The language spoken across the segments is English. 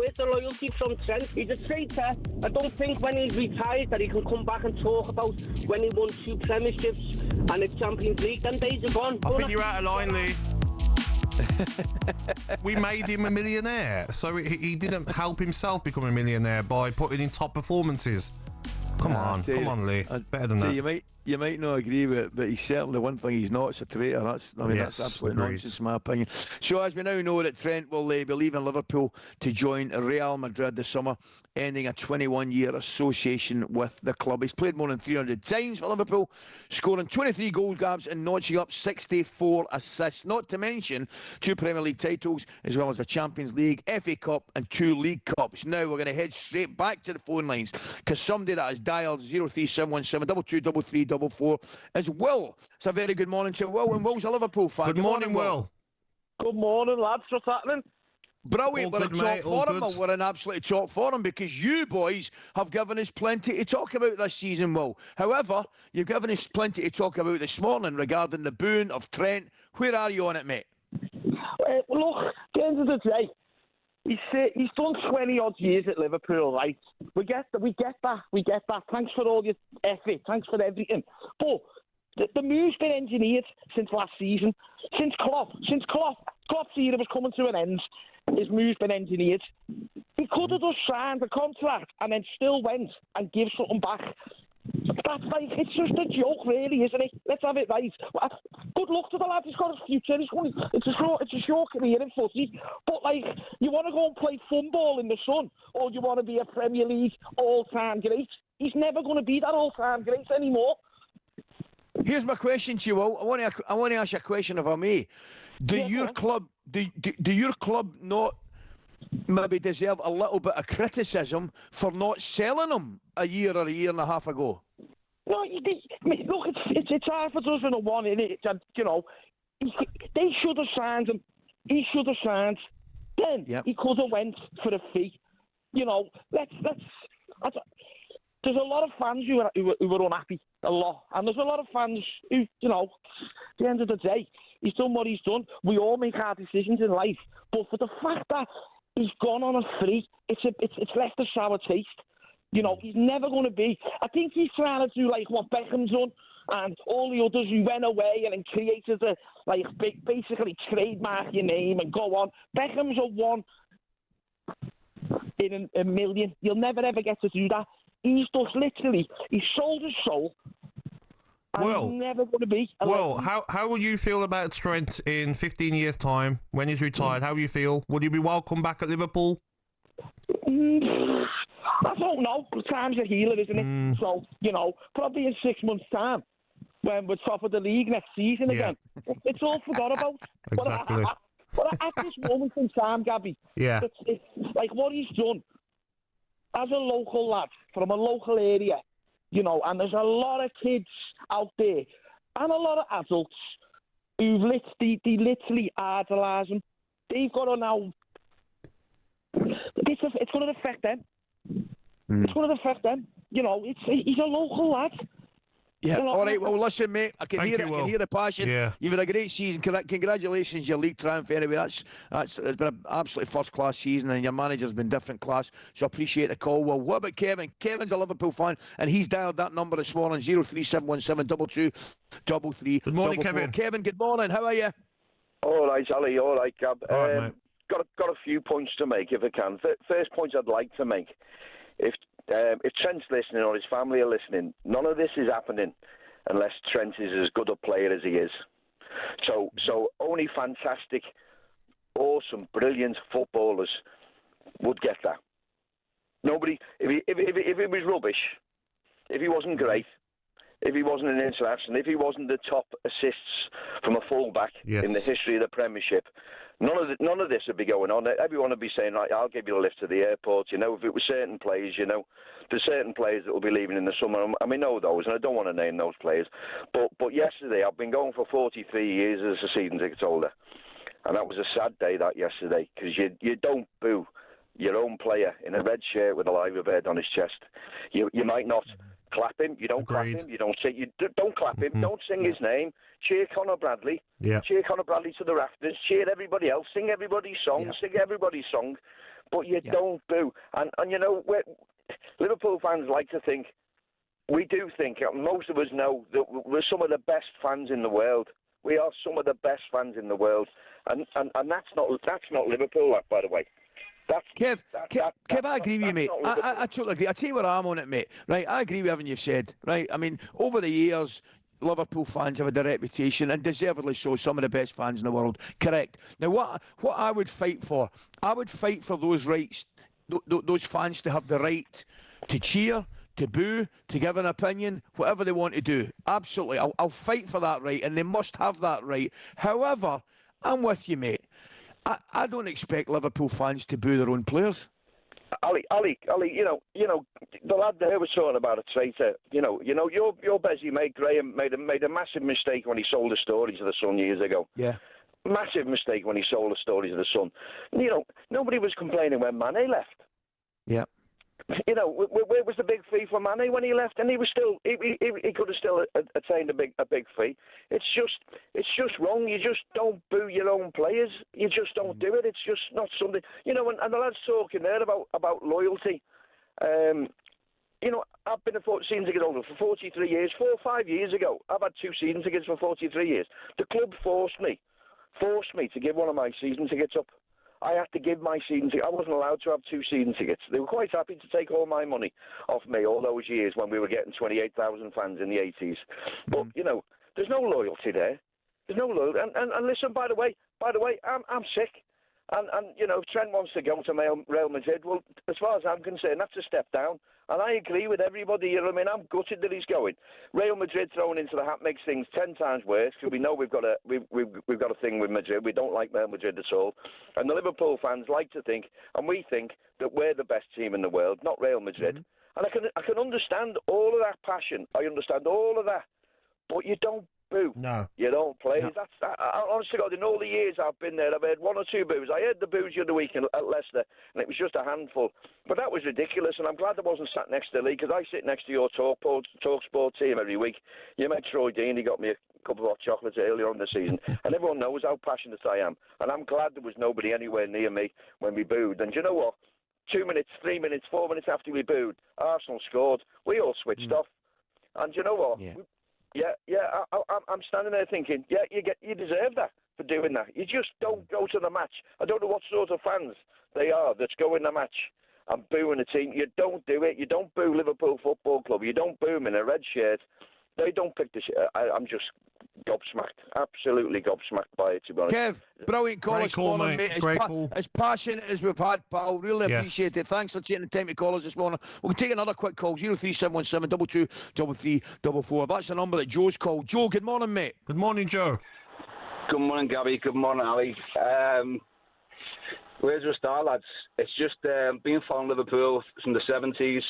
Where's the loyalty from Trent? He's a traitor. I don't think when he's retired that he can come back and talk about when he won 2 premierships and the Champions League. Them days are gone. I think you're out of line, Lee. We made him a millionaire, so he didn't help himself become a millionaire by putting in top performances. Come on, Lee. Better than that. You might not agree with it, but he's certainly one thing he's not. It's a traitor. That's absolute nonsense, in my opinion. So, as we now know that Trent will be leaving Liverpool to join Real Madrid this summer, ending a 21-year association with the club. He's played more than 300 times for Liverpool, scoring 23 goal gaps and notching up 64 assists. Not to mention 2 Premier League titles, as well as a Champions League, FA Cup, and 2 League Cups. Now we're going to head straight back to the phone lines because somebody that has dialed 03717 2233 4 is Will. It's a very good morning to Will, and Will's a Liverpool fan. Good morning, Will. Good morning, lads. What's happening? Brilliant. We're in top form. We're in absolutely top form because you boys have given us plenty to talk about this season, Will. However, you've given us plenty to talk about this morning regarding the boon of Trent. Where are you on it, mate? Look, at the end of the day, he's done 20 odd years at Liverpool, right? We get that. Thanks for all your effort. Thanks for everything. But the move's been engineered since last season. Since Klopp's era was coming to an end, his move's been engineered. He could have just signed a contract and then still went and give something back. That's like, it's just a joke, really, isn't it? Let's have it right. Good luck to the lad. He's got a future. It's a short career in footy. But, like, you want to go and play football in the sun, or you want to be a Premier League all-time great? He's never going to be that all-time great anymore. Here's my question to you, Will. I want to ask you a question, if I may. Do your club not maybe deserve a little bit of criticism for not selling him a year or a year and a half ago? No, look, it's half a dozen of one, innit? You know, they should have signed him. He should have signed. Then he could have went for a fee. You know, there's a lot of fans who were unhappy, a lot. And there's a lot of fans who, you know, at the end of the day, he's done what he's done. We all make our decisions in life. But for the fact that he's gone on a free, it's left a sour taste. You know, he's never going to be. I think he's trying to do like what Beckham's done and all the others who went away and then created basically trademark your name and go on. Beckham's a one in a million. You'll never ever get to do that. He's just literally, he sold his soul. Well, he's never going to be. Well, how will you feel about Trent in 15 years' time when he's retired? How will you feel? Would you be welcome back at Liverpool? I don't know. Time's a healer, isn't it? So, you know, probably in 6 months' time, when we're top of the league next season again, it's all forgot about. Exactly. But at this moment in time, Gabby, it's like what he's done as a local lad from a local area, you know, and there's a lot of kids out there and a lot of adults who literally idolise him. They've got to now. It's going to affect them. It's going to affect them. You know, he's a local lad. Yeah. All right. Well, listen, mate. I can hear the passion. Yeah. You've had a great season. Congratulations, your league triumph. Anyway, it's been an absolutely first-class season, and your manager's been different class. So I appreciate the call. Well, what about Kevin? Kevin's a Liverpool fan, and he's dialed that number this morning: 03717 2233. Good morning, Kevin. Kevin, good morning. How are you? All right, Ali. All right, Gab. All right, mate. Got a few points to make if I can. First point I'd like to make: if Trent's listening or his family are listening, none of this is happening unless Trent is as good a player as he is. So only fantastic, awesome, brilliant footballers would get that. Nobody, if it was rubbish, if he wasn't great, if he wasn't an international, if he wasn't the top assists from a fullback in the history of the Premiership, none of this would be going on. Everyone would be saying, right, I'll give you a lift to the airport. You know, if it was certain players, you know, there's certain players that will be leaving in the summer, and we know those, and I don't want to name those players. But yesterday, I've been going for 43 years as a season ticket holder, and that was a sad day, that yesterday, because you don't boo your own player in a red shirt with a live bird on his chest. You might not clap him. You don't clap him. You don't sing. You don't clap him. Don't sing his name. Cheer Conor Bradley. Cheer Conor Bradley to the rafters. Cheer everybody else. Sing everybody's song. Sing everybody's song. but you don't boo. And you know, Liverpool fans like to think, we do think, most of us know that we're some of the best fans in the world. We are some of the best fans in the world, and that's not Liverpool, by the way. Kev, I agree with you, mate. I totally agree. I tell you where I'm on it, mate. Right, I agree with everything you've said. Right, I mean, over the years, Liverpool fans have had a reputation, and deservedly so, some of the best fans in the world. Correct. Now, what I would fight for, those rights, those fans to have the right to cheer, to boo, to give an opinion, whatever they want to do. Absolutely. I'll fight for that right, and they must have that right. However, I'm with you, mate. I don't expect Liverpool fans to boo their own players. Ali, you know, the lad there was talking about a traitor. You know, your busy mate Graham made a massive mistake when he sold the stories of the Sun years ago. Yeah. Massive mistake when he sold the stories of the Sun. You know, nobody was complaining when Mane left. Yeah. You know, where was the big fee for Mane when he left? And he was still, he could have still attained a big fee. It's just wrong. You just don't boo your own players. You just don't do it. It's just not something. You know, and the lad's talking there about loyalty. You know, I've been a season ticket holder for 43 years. 4 or 5 years ago, I've had 2 season tickets for 43 years. The club forced me to give one of my season tickets up. I had to give my season ticket. I wasn't allowed to have 2 season tickets. They were quite happy to take all my money off me all those years when we were getting 28,000 fans in the 80s. But, you know, there's no loyalty there. There's no loyalty. And listen, by the way, I'm sick. And you know, if Trent wants to go to Real Madrid, well, as far as I'm concerned, that's a step down. And I agree with everybody. You know what I mean? I'm gutted that he's going. Real Madrid thrown into the hat makes things 10 times worse because we know we've got a thing with Madrid. We don't like Real Madrid at all. And the Liverpool fans like to think, and we think, that we're the best team in the world, not Real Madrid. And I can understand all of that passion. I understand all of that. But you don't boo. No. You don't play. No. Honestly, God, in all the years I've been there, I've heard 1 or 2 boos. I heard the boos the other week at Leicester, and it was just a handful. But that was ridiculous, and I'm glad I wasn't sat next to Lee, because I sit next to your talkSPORT team every week. You met Troy Dean, he got me a couple of hot chocolates earlier on the season, and everyone knows how passionate I am. And I'm glad there was nobody anywhere near me when we booed. And you know what? 2 minutes, 3 minutes, 4 minutes after we booed, Arsenal scored. We all switched off. And you know what? I'm standing there thinking, you deserve that for doing that. You just don't go to the match. I don't know what sort of fans they are that's going to the match and booing a team. You don't do it. You don't boo Liverpool Football Club. You don't boo them in a red shirt. They don't pick the shit. I'm just gobsmacked. Absolutely gobsmacked by it, to be honest. Kev, brilliant call this morning, mate. As passionate as we've had, pal. Really appreciate it. Thanks for taking the time to call us this morning. We'll take another quick call. 03717 22 3344. That's the number that Joe's called. Joe, good morning, mate. Good morning, Joe. Good morning, Gabby. Good morning, Ali. Where's the start, lads? It's just being following Liverpool from the 70s.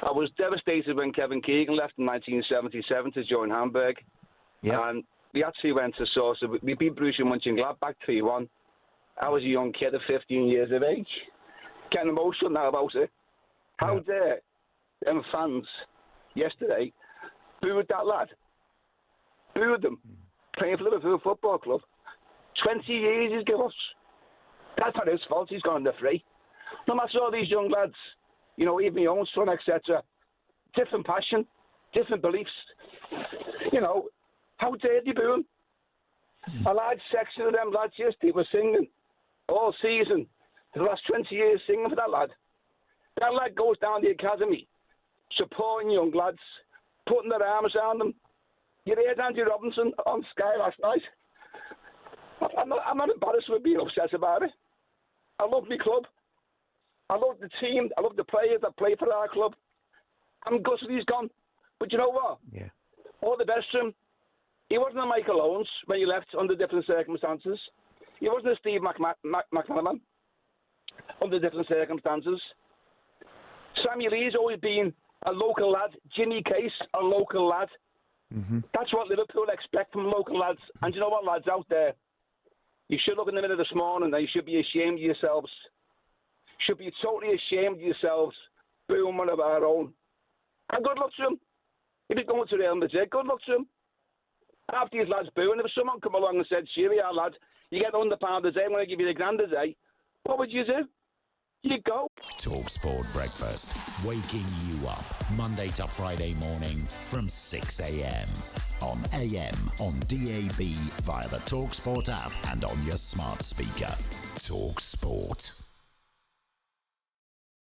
I was devastated when Kevin Keegan left in 1977 to join Hamburg. Yeah. And we actually went to Source. We beat Borussia Mönchengladbach 3-1. I was a young kid of 15 years of age. Getting emotional now about it. How dare them fans yesterday booed that lad? Booed them. Playing for Liverpool Football Club. 20 years he's given us. That's not his fault. He's gone the free. No matter all these young lads, you know, even my own son, etc. Different passion, different beliefs. You know, how dare they boo him? A large section of them lads yesterday were singing all season for the last 20 years, singing for that lad. That lad goes down the academy, supporting young lads, putting their arms around them. You heard Andy Robinson on Sky last night. I'm not embarrassed with being upset about it. I love my club. I love the team. I love the players that play for our club. I'm gutted he's gone. But you know what? Yeah. All the best to him. He wasn't a Michael Owens when he left under different circumstances. He wasn't a Steve McManaman under different circumstances. Sammy Lee's always been a local lad. Jimmy Case, a local lad. Mm-hmm. That's what Liverpool expect from local lads. And you know what, lads out there? You should look in the mirror this morning and you should be ashamed of yourselves. Should be totally ashamed of yourselves booing one of our own. And good luck to him. If he's going to Real Madrid, good luck to him. After these lads booing, if someone come along and said, "Sherry, our lad, you get £100 a day, I'm going to give you £1,000 a day," what would you do? you go. talkSPORT Breakfast, waking you up Monday to Friday morning from 6 a.m. on AM, on DAB, via the talkSPORT app and on your smart speaker. talkSPORT.